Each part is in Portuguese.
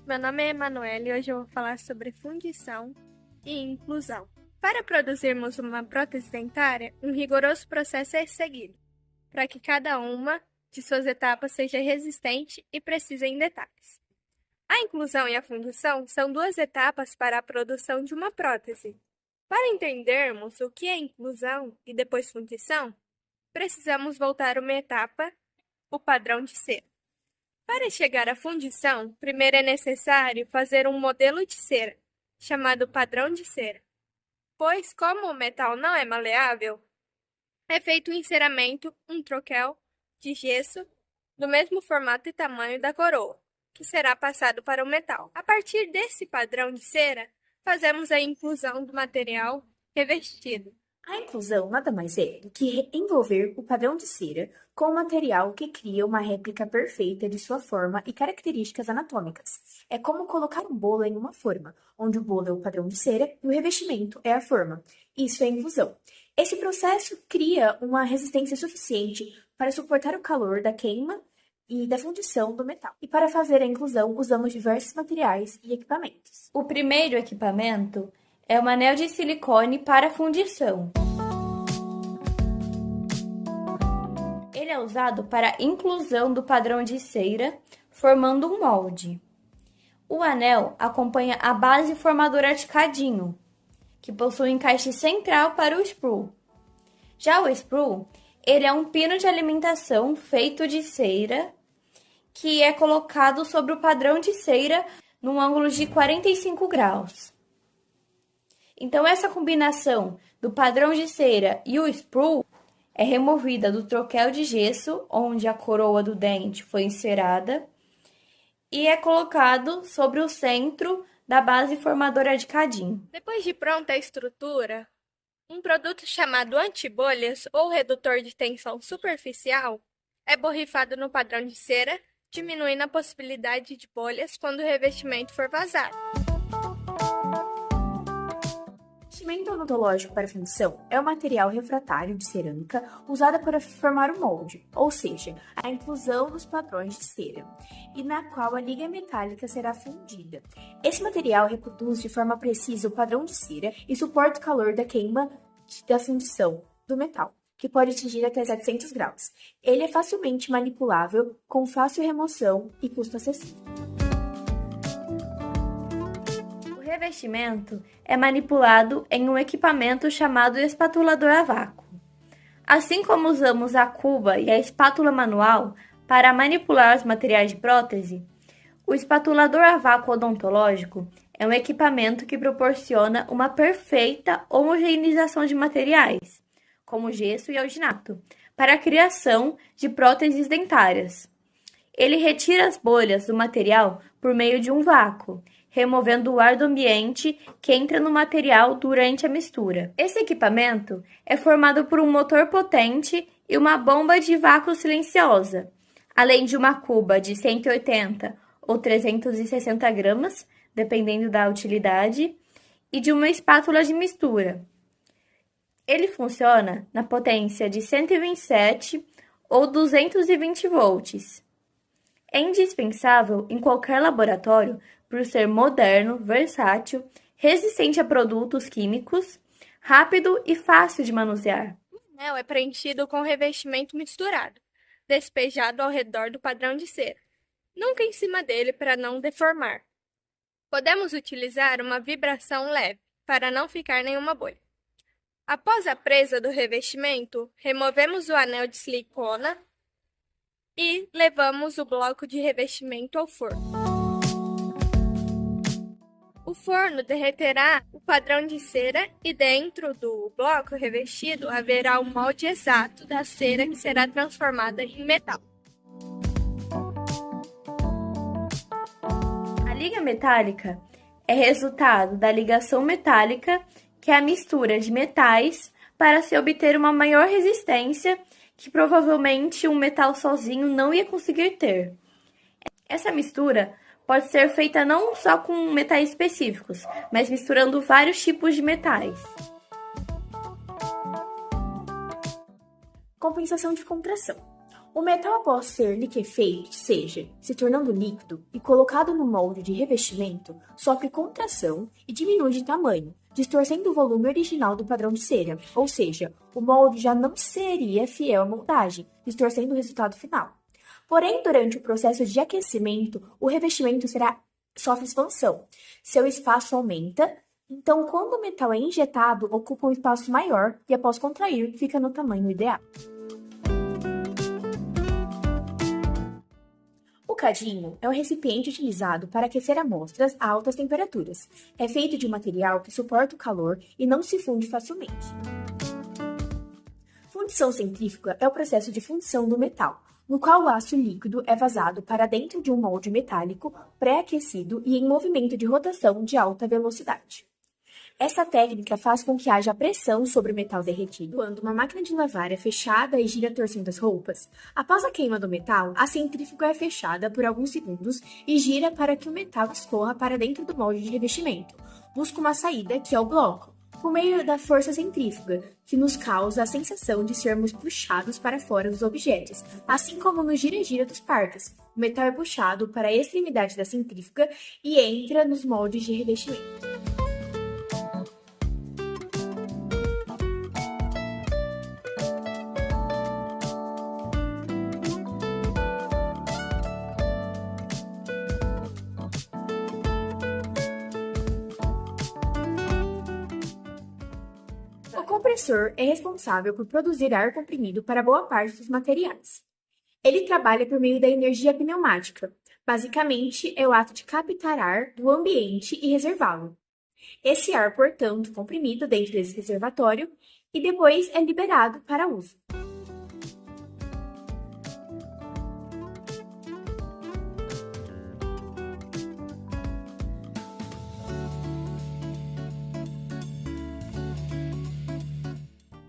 Meu nome é Emanuele e hoje eu vou falar sobre fundição e inclusão. Para produzirmos uma prótese dentária, um rigoroso processo é seguido, para que cada uma de suas etapas seja resistente e precisa em detalhes. A inclusão e a fundição são duas etapas para a produção de uma prótese. Para entendermos o que é inclusão e depois fundição, precisamos voltar uma etapa, o padrão de cera. Para chegar à fundição, primeiro é necessário fazer um modelo de cera, chamado padrão de cera. Pois, como o metal não é maleável, é feito o enceramento, um troquel de gesso, do mesmo formato e tamanho da coroa, que será passado para o metal. A partir desse padrão de cera, fazemos a inclusão do material revestido. A inclusão nada mais é do que envolver o padrão de cera com o material que cria uma réplica perfeita de sua forma e características anatômicas. É como colocar um bolo em uma forma, onde o bolo é o padrão de cera e o revestimento é a forma. Isso é inclusão. Esse processo cria uma resistência suficiente para suportar o calor da queima e da fundição do metal. E para fazer a inclusão, usamos diversos materiais e equipamentos. O primeiro equipamento é um anel de silicone para fundição. Ele é usado para a inclusão do padrão de cera, formando um molde. O anel acompanha a base formadora de cadinho, que possui encaixe central para o sprue. Já o sprue, ele é um pino de alimentação feito de cera, que é colocado sobre o padrão de cera num ângulo de 45 graus. Então, essa combinação do padrão de cera e o sprue é removida do troquel de gesso, onde a coroa do dente foi encerada, e é colocado sobre o centro da base formadora de cadinho. Depois de pronta a estrutura, um produto chamado antibolhas ou redutor de tensão superficial é borrifado no padrão de cera, diminuindo a possibilidade de bolhas quando o revestimento for vazado. O revestimento odontológico para fundição é o material refratário de cerâmica usado para formar o molde, ou seja, a inclusão dos padrões de cera, e na qual a liga metálica será fundida. Esse material reproduz de forma precisa o padrão de cera e suporta o calor da queima da fundição do metal, que pode atingir até 700 graus. Ele é facilmente manipulável, com fácil remoção e custo acessível. O revestimento é manipulado em um equipamento chamado espatulador a vácuo. Assim como usamos a cuba e a espátula manual para manipular os materiais de prótese, o espatulador a vácuo odontológico é um equipamento que proporciona uma perfeita homogeneização de materiais, como gesso e alginato, para a criação de próteses dentárias. Ele retira as bolhas do material por meio de um vácuo, removendo o ar do ambiente que entra no material durante a mistura. Esse equipamento é formado por um motor potente e uma bomba de vácuo silenciosa, além de uma cuba de 180 ou 360 gramas, dependendo da utilidade, e de uma espátula de mistura. Ele funciona na potência de 127 ou 220 volts. É indispensável em qualquer laboratório por ser moderno, versátil, resistente a produtos químicos, rápido e fácil de manusear. O anel é preenchido com revestimento misturado, despejado ao redor do padrão de cera, nunca em cima dele para não deformar. Podemos utilizar uma vibração leve para não ficar nenhuma bolha. Após a presa do revestimento, removemos o anel de silicona e levamos o bloco de revestimento ao forno. O forno derreterá o padrão de cera e dentro do bloco revestido haverá o molde exato da cera que será transformada em metal. A liga metálica é resultado da ligação metálica, que é a mistura de metais para se obter uma maior resistência que provavelmente um metal sozinho não ia conseguir ter. Essa mistura pode ser feita não só com metais específicos, mas misturando vários tipos de metais. Compensação de contração. O metal, após ser liquefeito, seja, se tornando líquido e colocado no molde de revestimento, sofre contração e diminui de tamanho, distorcendo o volume original do padrão de cera, ou seja, o molde já não seria fiel à moldagem, distorcendo o resultado final. Porém, durante o processo de aquecimento, o revestimento sofre expansão. Seu espaço aumenta, então quando o metal é injetado, ocupa um espaço maior e após contrair, fica no tamanho ideal. O cadinho é um recipiente utilizado para aquecer amostras a altas temperaturas. É feito de um material que suporta o calor e não se funde facilmente. Fundição centrífuga é o processo de fundição do metal, no qual o aço líquido é vazado para dentro de um molde metálico pré-aquecido e em movimento de rotação de alta velocidade. Essa técnica faz com que haja pressão sobre o metal derretido. Quando uma máquina de lavar é fechada e gira torcendo as roupas, após a queima do metal, a centrífuga é fechada por alguns segundos e gira para que o metal escorra para dentro do molde de revestimento. Busca uma saída, que é o bloco, por meio da força centrífuga, que nos causa a sensação de sermos puxados para fora dos objetos, assim como no gira-gira dos parques. O metal é puxado para a extremidade da centrífuga e entra nos moldes de revestimento. O compressor é responsável por produzir ar comprimido para boa parte dos materiais. Ele trabalha por meio da energia pneumática. Basicamente, é o ato de captar ar do ambiente e reservá-lo. Esse ar, portanto, comprimido dentro desse reservatório e depois é liberado para uso.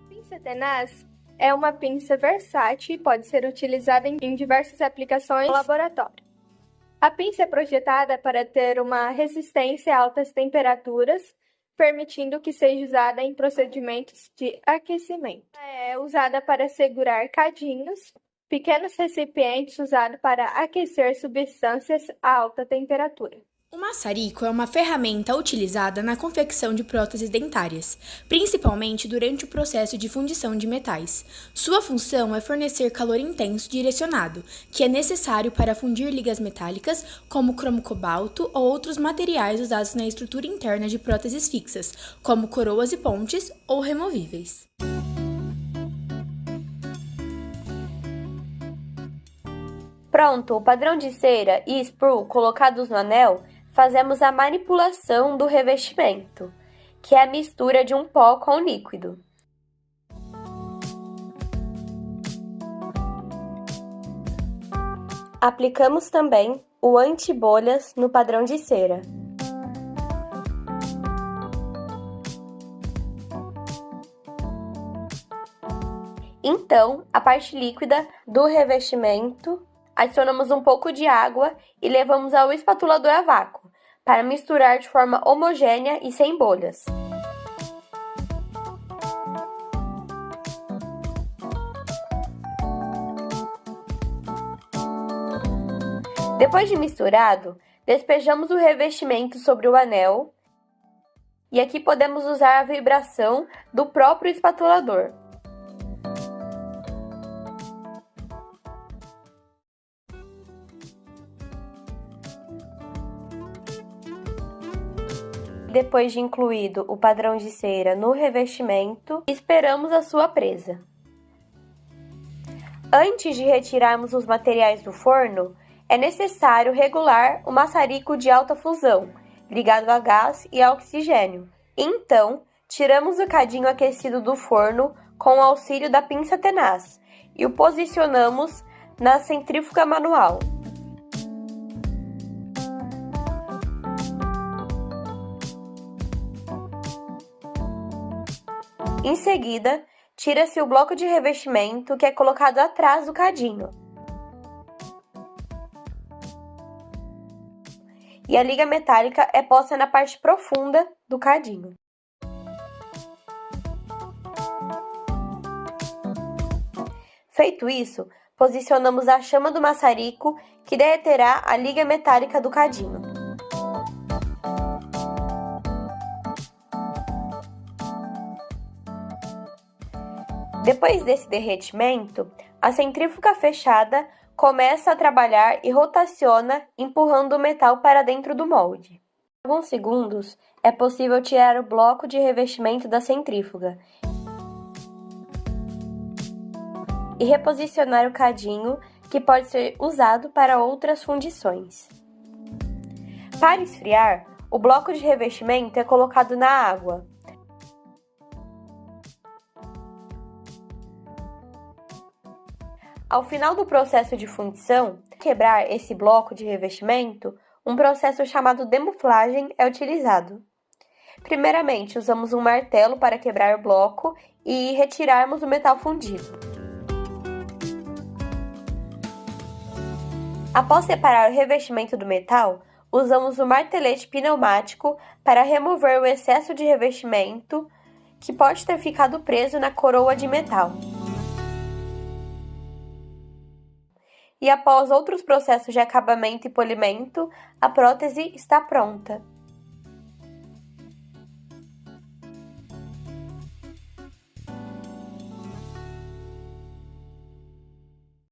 Pinça tenaz é uma pinça versátil e pode ser utilizada em diversas aplicações no laboratório. A pinça é projetada para ter uma resistência a altas temperaturas, permitindo que seja usada em procedimentos de aquecimento. É usada para segurar cadinhos, pequenos recipientes usados para aquecer substâncias a alta temperatura. O maçarico é uma ferramenta utilizada na confecção de próteses dentárias, principalmente durante o processo de fundição de metais. Sua função é fornecer calor intenso direcionado, que é necessário para fundir ligas metálicas, como cromo-cobalto ou outros materiais usados na estrutura interna de próteses fixas, como coroas e pontes ou removíveis. Pronto, o padrão de cera e sprue colocados no anel, fazemos a manipulação do revestimento, que é a mistura de um pó com um líquido. Aplicamos também o anti-bolhas no padrão de cera. Então, a parte líquida do revestimento, adicionamos um pouco de água e levamos ao espatulador a vácuo, para misturar de forma homogênea e sem bolhas. Depois de misturado, despejamos o revestimento sobre o anel e aqui podemos usar a vibração do próprio espatulador. Depois de incluído o padrão de cera no revestimento, esperamos a sua presa. Antes de retirarmos os materiais do forno, é necessário regular o maçarico de alta fusão, ligado a gás e a oxigênio. Então, tiramos o cadinho aquecido do forno com o auxílio da pinça tenaz e o posicionamos na centrífuga manual. Em seguida, tira-se o bloco de revestimento que é colocado atrás do cadinho. E a liga metálica é posta na parte profunda do cadinho. Feito isso, posicionamos a chama do maçarico, que derreterá a liga metálica do cadinho. Depois desse derretimento, a centrífuga fechada começa a trabalhar e rotaciona, empurrando o metal para dentro do molde. Em alguns segundos, é possível tirar o bloco de revestimento da centrífuga e reposicionar o cadinho, que pode ser usado para outras fundições. Para esfriar, o bloco de revestimento é colocado na água. Ao final do processo de fundição, para quebrar esse bloco de revestimento, um processo chamado demuflagem é utilizado. Primeiramente, usamos um martelo para quebrar o bloco e retirarmos o metal fundido. Após separar o revestimento do metal, usamos o martelete pneumático para remover o excesso de revestimento que pode ter ficado preso na coroa de metal. E após outros processos de acabamento e polimento, a prótese está pronta.